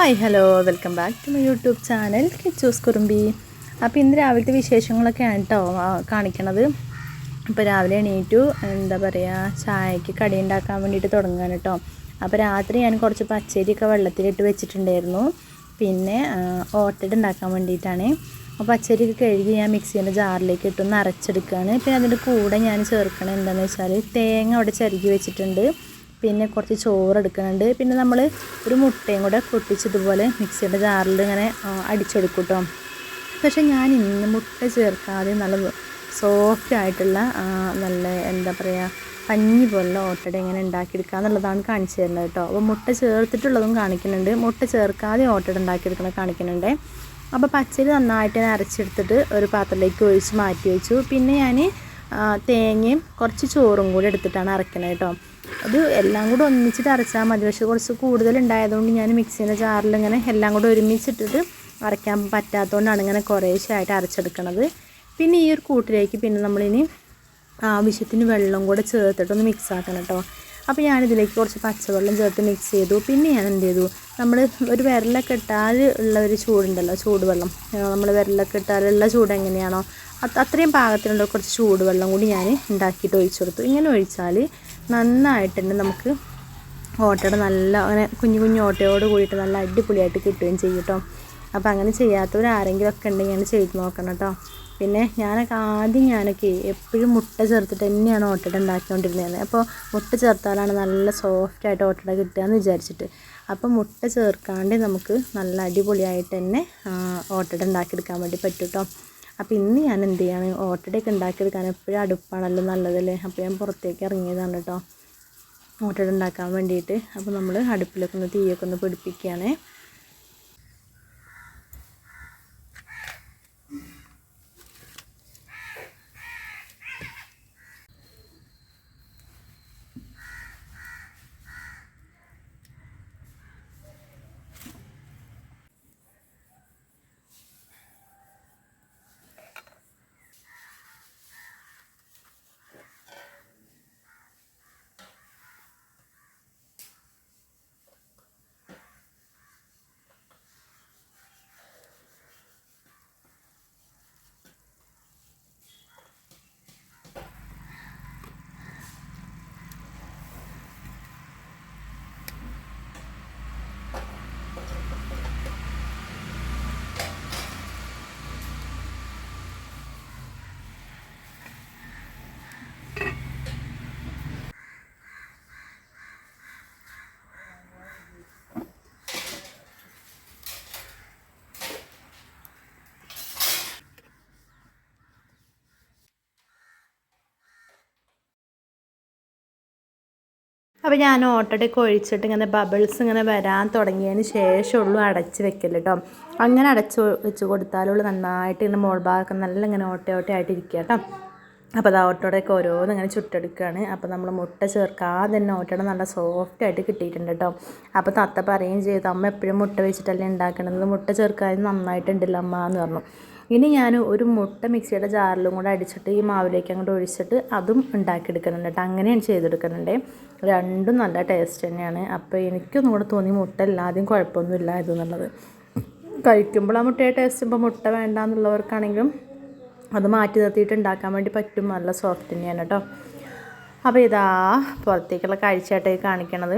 Hi hello welcome back to my YouTube channel Kichus Kurumbi. അപ്പോൾ ഇന്ന് രാവിലത്തെ വിശേഷങ്ങളൊക്കെയാണ് കേട്ടോ കാണിക്കണത്. ഇപ്പോൾ രാവിലെ എണീറ്റു, എന്താ പറയുക, ചായക്ക് കടി ഉണ്ടാക്കാൻ വേണ്ടിയിട്ട് തുടങ്ങുകയാണ് കേട്ടോ. അപ്പോൾ രാത്രി ഞാൻ കുറച്ച് പച്ചരിയൊക്കെ വെള്ളത്തിലിട്ട് വെച്ചിട്ടുണ്ടായിരുന്നു. പിന്നെ ഓട്ടട ഉണ്ടാക്കാൻ വേണ്ടിയിട്ടാണ്. അപ്പോൾ പച്ചരിയൊക്കെ കഴുകി ഞാൻ മിക്സീൻ്റെ ജാറിലേക്ക് ഇട്ടൊന്ന് അരച്ചെടുക്കുകയാണ്. പിന്നെ അതിൻ്റെ കൂടെ ഞാൻ ചേർക്കണത് എന്താണെന്ന് വെച്ചാൽ തേങ്ങ അവിടെ ചിരകി വെച്ചിട്ടുണ്ട്. പിന്നെ കുറച്ച് ചോറ് എടുക്കുന്നുണ്ട്. പിന്നെ നമ്മൾ ഒരു മുട്ടയും കൂടെ പൊട്ടിച്ചതുപോലെ മിക്സിയുടെ ജാറിൽ ഇങ്ങനെ അടിച്ചെടുക്കും കേട്ടോ. പക്ഷേ ഞാൻ ഇന്ന് മുട്ട ചേർക്കാതെ നല്ല സോഫ്റ്റ് ആയിട്ടുള്ള നല്ല എന്താ പറയുക പഞ്ഞി പോലുള്ള ഓട്ടട എങ്ങനെ ഉണ്ടാക്കിയെടുക്കുക എന്നുള്ളതാണ് കാണിച്ചു തരുന്നത് കേട്ടോ. അപ്പോൾ മുട്ട ചേർത്തിട്ടുള്ളതും കാണിക്കുന്നുണ്ട്, മുട്ട ചേർക്കാതെ ഓട്ടട ഉണ്ടാക്കിയെടുക്കുന്നത് കാണിക്കുന്നുണ്ട്. അപ്പോൾ പച്ചരി നന്നായിട്ട് ഞാൻ അരച്ചെടുത്തിട്ട് ഒരു പാത്രത്തിലേക്ക് ഒഴിച്ച് മാറ്റി വെച്ചു. പിന്നെ ഞാൻ തേങ്ങയും കുറച്ച് ചോറും കൂടി എടുത്തിട്ടാണ് അരയ്ക്കുന്നത് കേട്ടോ. അത് എല്ലാം കൂടെ ഒന്നിച്ചിട്ട് അരച്ചാൽ മതി. പക്ഷേ കുറച്ച് കൂടുതലുണ്ടായതുകൊണ്ട് ഞാൻ മിക്സീൻ്റെ ജാറിൽ ഇങ്ങനെ എല്ലാം കൂടെ ഒരുമിച്ചിട്ടിട്ട് അരയ്ക്കാൻ പറ്റാത്തതുകൊണ്ടാണ് ഇങ്ങനെ കുറേശ്ശായിട്ട് അരച്ചെടുക്കണത്. പിന്നെ ഈ ഒരു കൂട്ടിലേക്ക് പിന്നെ നമ്മളിനി ആവശ്യത്തിന് വെള്ളം കൂടെ ചേർത്തിട്ടൊന്ന് മിക്സ് ആക്കണം കേട്ടോ. അപ്പോൾ ഞാനിതിലേക്ക് കുറച്ച് പച്ചവെള്ളം ചേർത്ത് മിക്സ് ചെയ്തു. പിന്നെ ഞാൻ എന്ത് ചെയ്തു, നമ്മൾ ഒരു വിരലൊക്കെ ഇട്ടാൽ ഉള്ള ഒരു ചൂടുണ്ടല്ലോ, ചൂടുവെള്ളം, നമ്മൾ വിരലൊക്കെ ഇട്ടാലുള്ള ചൂട് എങ്ങനെയാണോ അത്രയും പാകത്തിനുള്ള കുറച്ച് ചൂടുവെള്ളം കൂടി ഞാൻ ഉണ്ടാക്കിയിട്ട് ഒഴിച്ചു കൊടുത്തു. ഇങ്ങനെ ഒഴിച്ചാൽ നന്നായിട്ടുണ്ട് നമുക്ക് ഓട്ടട നല്ല അങ്ങനെ കുഞ്ഞു കുഞ്ഞു ഓട്ടയോട് കൂടിയിട്ട് നല്ല അടിപൊളിയായിട്ട് കിട്ടുകയും ചെയ്യും കേട്ടോ. അപ്പോൾ അങ്ങനെ ചെയ്യാത്തവരാരെങ്കിലും ഒക്കെ ഉണ്ടെങ്കിൽ ഞാൻ ചെയ്ത് നോക്കണം കേട്ടോ. പിന്നെ ഞാനൊക്കെ എപ്പോഴും മുട്ട ചേർത്തിട്ട് തന്നെയാണ് ഓട്ടട ഉണ്ടാക്കിക്കൊണ്ടിരുന്നത്. അപ്പോൾ മുട്ട ചേർത്താലാണ് നല്ല സോഫ്റ്റായിട്ട് ഓട്ടട കിട്ടുക എന്ന് വിചാരിച്ചിട്ട്. അപ്പോൾ മുട്ട ചേർക്കാണ്ട് നമുക്ക് നല്ല അടിപൊളിയായിട്ട് തന്നെ ഓട്ടട ഉണ്ടാക്കിയെടുക്കാൻ വേണ്ടി പറ്റും കേട്ടോ. അപ്പോൾ ഇന്ന് ഞാൻ എന്ത് ചെയ്യാണ്, ഓട്ടടയൊക്കെ ഉണ്ടാക്കിയെടുക്കാൻ എപ്പോഴും അടുപ്പാണല്ലോ നല്ലതല്ലേ. അപ്പോൾ ഞാൻ പുറത്തേക്ക് ഇറങ്ങിയതാണ് കേട്ടോ ഓട്ടട ഉണ്ടാക്കാൻ വേണ്ടിയിട്ട്. അപ്പോൾ നമ്മൾ അടുപ്പിലൊക്കെ ഒന്ന് തീയൊക്കെ ഒന്ന് പിടിപ്പിക്കുകയാണ്. അപ്പോൾ ഞാൻ ഓട്ടടയൊക്കെ ഒഴിച്ചിട്ട് ഇങ്ങനെ ബബിൾസ് ഇങ്ങനെ വരാൻ തുടങ്ങിയതിന് ശേഷമുള്ളൂ അടച്ച് വെക്കൽ കേട്ടോ. അങ്ങനെ അടച്ച് വെച്ച് കൊടുത്താലുള്ള നന്നായിട്ട് ഇങ്ങനെ മോൾ ഭാഗമൊക്കെ നല്ല ഇങ്ങനെ ഓട്ടയായിട്ട് ഇരിക്കുക കേട്ടോ. അപ്പോൾ അത് ഓട്ടടയൊക്കെ ഓരോന്ന് ഇങ്ങനെ ചുട്ടെടുക്കുകയാണ്. അപ്പോൾ നമ്മൾ മുട്ട ചേർക്കാതെ തന്നെ ഓട്ടട നല്ല സോഫ്റ്റായിട്ട് കിട്ടിയിട്ടുണ്ട് കേട്ടോ. അപ്പോൾ തത്ത പറയുകയും ചെയ്തു, അമ്മ എപ്പോഴും മുട്ട വെച്ചിട്ടല്ലേ ഉണ്ടാക്കണത്, മുട്ട ചേർക്കാതെ നന്നായിട്ടുണ്ടല്ലോ അമ്മ എന്ന് പറഞ്ഞു. ഇനി ഞാൻ ഒരു മുട്ട മിക്സിയുടെ ജാറിലും കൂടെ അടിച്ചിട്ട് ഈ മാവിലേക്ക് അങ്ങോട്ട് ഒഴിച്ചിട്ട് അതും ഉണ്ടാക്കിയെടുക്കുന്നുണ്ട് കേട്ടോ. അങ്ങനെയാണ് ചെയ്തെടുക്കുന്നുണ്ട്. രണ്ടും നല്ല ടേസ്റ്റ് തന്നെയാണ്. അപ്പോൾ എനിക്കൊന്നും കൂടെ തോന്നി മുട്ട എല്ലാതെയും കുഴപ്പമൊന്നുമില്ല ഇതെന്നുള്ളത്. കഴിക്കുമ്പോൾ ആ മുട്ടയുടെ ടേസ്റ്റ് ഇപ്പോൾ മുട്ട വേണ്ടാന്നുള്ളവർക്കാണെങ്കിലും അത് മാറ്റി നിർത്തിയിട്ട് ഉണ്ടാക്കാൻ വേണ്ടി പറ്റും. നല്ല സോഫ്റ്റ് തന്നെയാണ് കേട്ടോ. അപ്പോൾ ഇതാ പുറത്തേക്കുള്ള കാഴ്ചയായിട്ടൊക്കെ കാണിക്കണത്.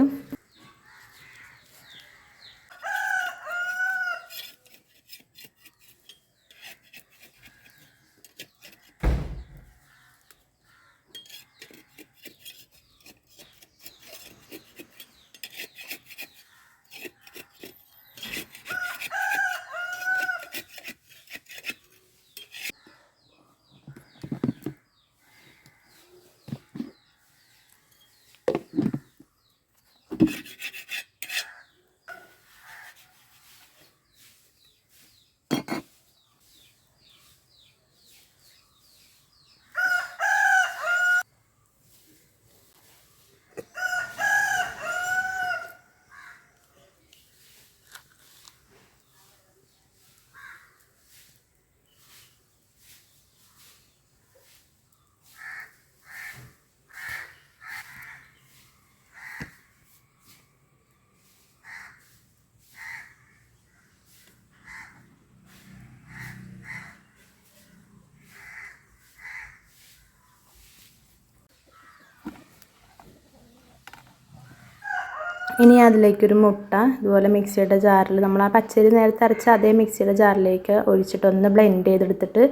ഇനി അതിലേക്കൊരു മുട്ട ഇതുപോലെ മിക്സിയുടെ ജാറിൽ നമ്മൾ ആ പച്ചരി നേരത്തെ അരച്ച അതേ മിക്സിയുടെ ജാറിലേക്ക് ഒഴിച്ചിട്ട് ഒന്ന് ബ്ലെൻഡ് ചെയ്തെടുത്തിട്ട്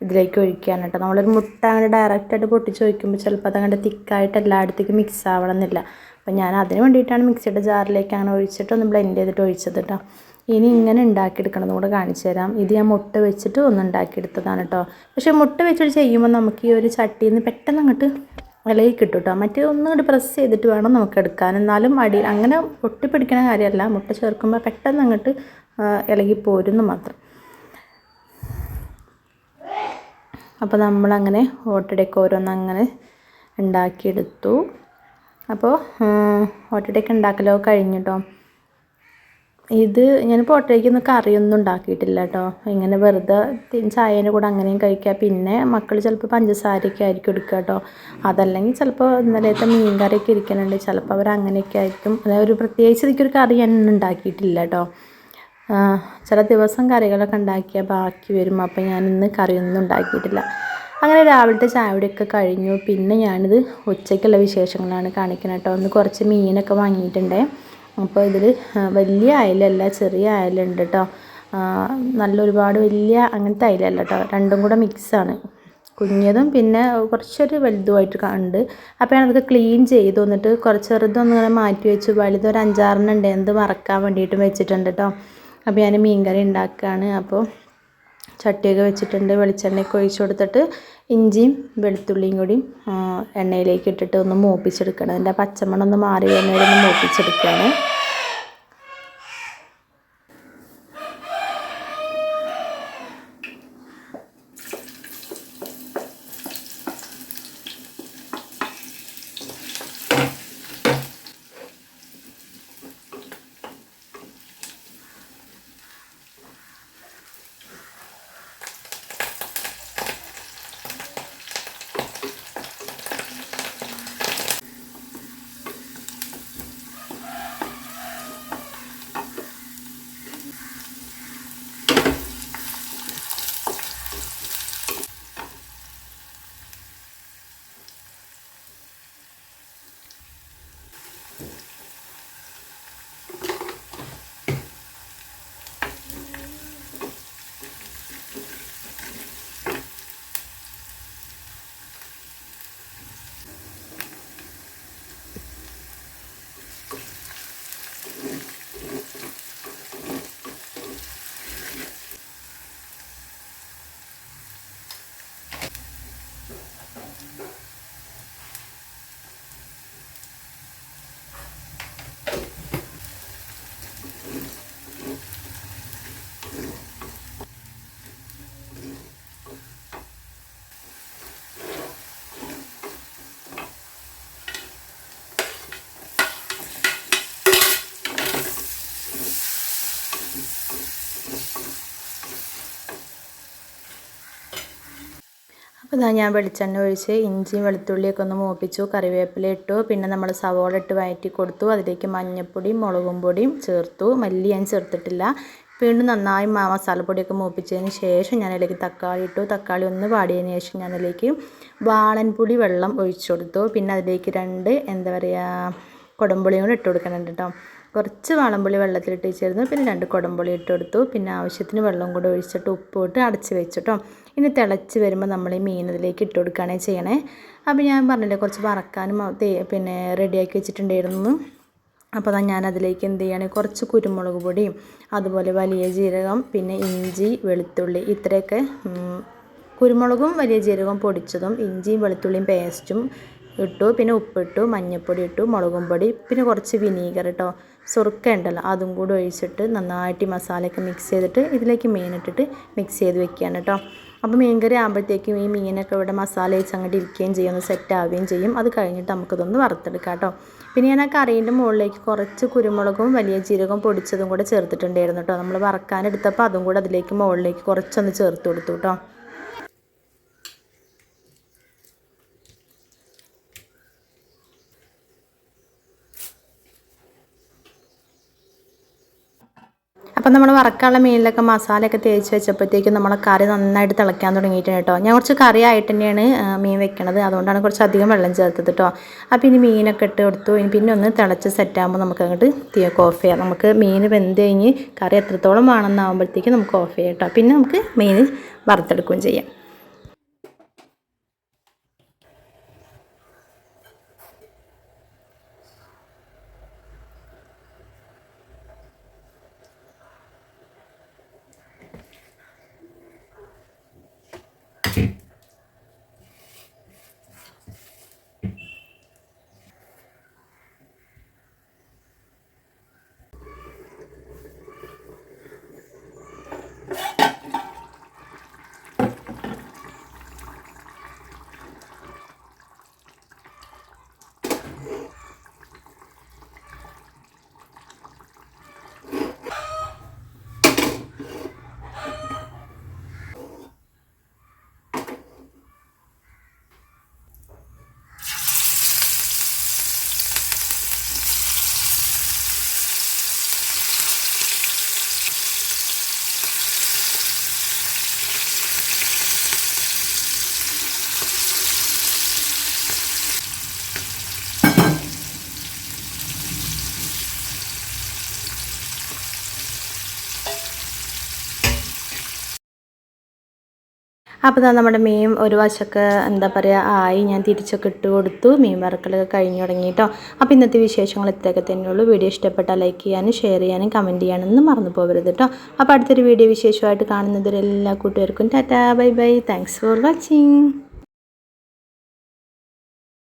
ഇതിലേക്ക് ഒഴിക്കുകയാണ് കേട്ടോ. നമ്മളൊരു മുട്ട അങ്ങനെ ഡയറക്റ്റായിട്ട് പൊട്ടിച്ച് ഒഴിക്കുമ്പോൾ ചിലപ്പോൾ അതങ്ങോട്ട് തിക്കായിട്ട് എല്ലായിടത്തേക്കും മിക്സ് ആവണമെന്നില്ല. അപ്പോൾ ഞാൻ അതിന് വേണ്ടിയിട്ടാണ് മിക്സിയുടെ ജാറിലേക്ക് അങ്ങനെ ഒഴിച്ചിട്ട് ഒന്ന് ബ്ലെൻഡ് ചെയ്തിട്ട് ഒഴിച്ചത് കേട്ടോ. ഇനി ഇങ്ങനെ ഉണ്ടാക്കിയെടുക്കണമെന്ന് കൂടെ കാണിച്ചു തരാം. ഇത് ഞാൻ മുട്ട വെച്ചിട്ട് ഒന്ന് ഉണ്ടാക്കിയെടുത്തതാണ് കേട്ടോ. പക്ഷേ മുട്ട വെച്ചിട്ട് ചെയ്യുമ്പോൾ നമുക്ക് ഈ ഒരു ചട്ടിയിൽ നിന്ന് പെട്ടെന്ന് അങ്ങോട്ട് ഇളകി കിട്ടും കേട്ടോ. മറ്റേ ഒന്നുകൂടി പ്രസ് ചെയ്തിട്ട് വേണം നമുക്ക് എടുക്കാൻ. എന്നാലും അങ്ങനെ ഒട്ടിപ്പിടിക്കുന്ന കാര്യമല്ല, മുട്ട ചേർക്കുമ്പോൾ പെട്ടെന്ന് അങ്ങോട്ട് ഇളകി പോരുന്നു മാത്രം. അപ്പോൾ നമ്മളങ്ങനെ ഓട്ടടയൊക്കെ ഓരോന്നങ്ങനെ ഉണ്ടാക്കിയെടുത്തു. അപ്പോൾ ഓട്ടടയൊക്കെ ഉണ്ടാക്കലോ കഴിഞ്ഞു കേട്ടോ. ഇത് ഞാനിപ്പോൾ ഓട്ടടയ്ക്കൊന്നും കറിയൊന്നും ഉണ്ടാക്കിയിട്ടില്ല കേട്ടോ. ഇങ്ങനെ വെറുതെ ചായേൻ്റെ കൂടെ അങ്ങനെയും കഴിക്കുക. പിന്നെ മക്കൾ ചിലപ്പോൾ പഞ്ചസാരയൊക്കെ ആയിരിക്കും എടുക്കുക കേട്ടോ. അതല്ലെങ്കിൽ ചിലപ്പോൾ ഇന്നലത്തെ മീൻ കറിയൊക്കെ ഇരിക്കുന്നുണ്ട്, ചിലപ്പോൾ അവർ അങ്ങനെയൊക്കെ ആയിരിക്കും. അതായത് ഒരു പ്രത്യേകിച്ച് എനിക്കൊരു കറി ഞാൻ ഉണ്ടാക്കിയിട്ടില്ല കേട്ടോ. ചില ദിവസം കറികളൊക്കെ ഉണ്ടാക്കിയാൽ ബാക്കി വരും. അപ്പോൾ ഞാനിന്ന് കറിയൊന്നും ഉണ്ടാക്കിയിട്ടില്ല. അങ്ങനെ രാവിലത്തെ ചായയുടെയൊക്കെ കഴിഞ്ഞു. പിന്നെ ഞാനിത് ഉച്ചയ്ക്കുള്ള വിശേഷങ്ങളാണ് കാണിക്കുന്നത് കേട്ടോ. ഒന്ന് കുറച്ച് മീനൊക്കെ വാങ്ങിയിട്ടുണ്ടേ. അപ്പോൾ ഇതിൽ വലിയ അയലല്ല, ചെറിയ അയലുണ്ട് കേട്ടോ. നല്ല ഒരുപാട് വലിയ അങ്ങനത്തെ അയലല്ല കേട്ടോ, രണ്ടും കൂടെ മിക്സാണ്. കുഞ്ഞതും പിന്നെ കുറച്ചൊരു വലുതുമായിട്ട് ഉണ്ട്. അപ്പോൾ ഞാനതൊക്കെ ക്ലീൻ ചെയ്തു. എന്നിട്ട് കുറച്ച് ചെറുതൊന്നും ഇങ്ങനെ മാറ്റി വെച്ചു. വലുതൊരു 5-6 ഉണ്ട്, എന്ത് വറക്കാൻ വേണ്ടിയിട്ടും വെച്ചിട്ടുണ്ട് കേട്ടോ. അപ്പോൾ ഞാൻ മീൻ കറി ഉണ്ടാക്കുകയാണ്. അപ്പോൾ ചട്ടിയൊക്കെ വെച്ചിട്ടുണ്ട്. വെളിച്ചെണ്ണയൊക്കെ ഒഴിച്ച് കൊടുത്തിട്ട് ഇഞ്ചിയും വെളുത്തുള്ളിയും കൂടി എണ്ണയിലേക്ക് ഇട്ടിട്ട് ഒന്ന് മൂപ്പിച്ചെടുക്കണം. അതിൻ്റെ പച്ചമണം ഒന്ന് മാറി വരുന്നവരെ ഒന്ന് മൂപ്പിച്ചെടുക്കുകയാണ്. അപ്പോൾ ഞാൻ വെളിച്ചെണ്ണ ഒഴിച്ച് ഇഞ്ചിയും വെളുത്തുള്ളിയൊക്കെ ഒന്ന് മൂപ്പിച്ചു, കറിവേപ്പില ഇട്ടു, പിന്നെ നമ്മൾ സവോള ഇട്ട് വഴറ്റി കൊടുത്തു. അതിലേക്ക് മഞ്ഞൾപ്പൊടിയും മുളകും പൊടിയും ചേർത്തു. മല്ലി ഞാൻ ചേർത്തിട്ടില്ല. വീണ്ടും നന്നായി മസാലപ്പൊടിയൊക്കെ മൂപ്പിച്ചതിന് ശേഷം ഞാൻ അതിലേക്ക് തക്കാളി ഇട്ടു. തക്കാളി ഒന്ന് വാടിയതിന് ശേഷം ഞാൻ അതിലേക്ക് വാളൻപുളി വെള്ളം ഒഴിച്ചു കൊടുത്തു. പിന്നെ അതിലേക്ക് 2 കുടംപുളിയും കൂടെ ഇട്ട് കൊടുക്കുന്നുണ്ട് കേട്ടോ. കുറച്ച് വാളൻപുളി വെള്ളത്തിലിട്ട് വെച്ചിരുന്നു. പിന്നെ 2 കുടംപുളി ഇട്ട് കൊടുത്തു. പിന്നെ ആവശ്യത്തിന് വെള്ളം കൂടെ ഒഴിച്ചിട്ട് ഉപ്പ് ഇട്ട് അടച്ച് വെച്ചിട്ടോ. ഇനി തിളച്ച് വരുമ്പോൾ നമ്മൾ ഈ മീൻ ഇതിലേക്ക് ഇട്ട് കൊടുക്കുകയാണ് ചെയ്യണേ. അപ്പോൾ ഞാൻ പറഞ്ഞില്ലേ കുറച്ച് വറക്കാനും പിന്നെ റെഡിയാക്കി വെച്ചിട്ടുണ്ടായിരുന്നു. അപ്പോൾ ഞാൻ അതിലേക്ക് എന്ത് ചെയ്യാണ്, കുറച്ച് കുരുമുളക് പൊടിയും അതുപോലെ വലിയ ജീരകം, പിന്നെ ഇഞ്ചി വെളുത്തുള്ളി ഇത്രയൊക്കെ, കുരുമുളകും വലിയ ജീരകവും പൊടിച്ചതും ഇഞ്ചിയും വെളുത്തുള്ളിയും പേസ്റ്റും ഇട്ടു. പിന്നെ ഉപ്പിട്ടു, മഞ്ഞൾപ്പൊടി ഇട്ടു, മുളകും പൊടി, പിന്നെ കുറച്ച് വിനീഗർ കേട്ടോ, സുറുക്ക ഉണ്ടല്ലോ അതും കൂടി ഒഴിച്ചിട്ട് നന്നായിട്ട് ഈ മസാലയൊക്കെ മിക്സ് ചെയ്തിട്ട് ഇതിലേക്ക് മീനിട്ടിട്ട് മിക്സ് ചെയ്ത് വെക്കുകയാണ് കേട്ടോ. അപ്പോൾ മീൻ കറി ആകുമ്പോഴത്തേക്കും ഈ മീനൊക്കെ ഇവിടെ മസാല വെച്ച് അങ്ങോട്ട് ഇരിക്കുകയും ചെയ്യും, ഒന്ന് സെറ്റ് ആവുകയും ചെയ്യും. അത് കഴിഞ്ഞിട്ട് നമുക്കിതൊന്ന് വറുത്തെടുക്കാം കേട്ടോ. പിന്നെ ഞാൻ ആ കറീൻ്റെ മുകളിലേക്ക് കുറച്ച് കുരുമുളകും വലിയ ജീരകവും പൊടിച്ചതും കൂടെ ചേർത്തിട്ടുണ്ടായിരുന്നു കേട്ടോ. നമ്മൾ വറക്കാനെടുത്തപ്പോൾ അതും കൂടെ അതിലേക്ക് മുകളിലേക്ക് കുറച്ചൊന്ന് ചേർത്ത് കൊടുത്തു കേട്ടോ. അപ്പോൾ അപ്പം നമ്മൾ വറക്കാനുള്ള മീനിലൊക്കെ മസാലയൊക്കെ തേച്ച് വെച്ചപ്പോഴത്തേക്കും നമ്മളെ കറി നന്നായിട്ട് തിളയ്ക്കാൻ തുടങ്ങിയിട്ടുണ്ട് കേട്ടോ. ഞാൻ കുറച്ച് കറി ആയിട്ട് തന്നെയാണ് മീൻ വെക്കണത്, അതുകൊണ്ടാണ് കുറച്ച് അധികം വെള്ളം ചേർത്തത് കേട്ടോ. അപ്പോൾ ഇനി മീനൊക്കെ ഇട്ട് കൊടുത്തു. ഇനി പിന്നെ ഒന്ന് തിളച്ച് സെറ്റാകുമ്പോൾ നമുക്ക് അങ്ങോട്ട് തീയൊക്കെ ഓഫ് ചെയ്യാം. നമുക്ക് മീൻ വെന്ത് കഴിഞ്ഞ് കറി എത്രത്തോളം വേണമെന്നാകുമ്പോഴത്തേക്കും നമുക്ക് ഓഫ് ചെയ്യാം കേട്ടോ. പിന്നെ നമുക്ക് മീൻ വറുത്തെടുക്കുകയും ചെയ്യാം. അപ്പോൾ നമ്മുടെ മീൻ ഒരു വശമൊക്കെ എന്താ പറയുക ആയി, ഞാൻ തിരിച്ചൊക്കെ ഇട്ട് കൊടുത്തു. മീൻ വറക്കലൊക്കെ കഴിഞ്ഞു തുടങ്ങി കേട്ടോ. അപ്പോൾ ഇന്നത്തെ വിശേഷങ്ങൾ ഇത്രയൊക്കെ തന്നെയുള്ളൂ. വീഡിയോ ഇഷ്ടപ്പെട്ടാൽ ലൈക്ക് ചെയ്യാനും ഷെയർ ചെയ്യാനും കമൻറ്റ് ചെയ്യാനൊന്നും മറന്നു പോകരുത് കേട്ടോ. അപ്പോൾ അടുത്തൊരു വീഡിയോ വിശേഷമായിട്ട് കാണുന്നതിൽ എല്ലാ കൂട്ടുകാർക്കും tata bye bye. Thanks for watching.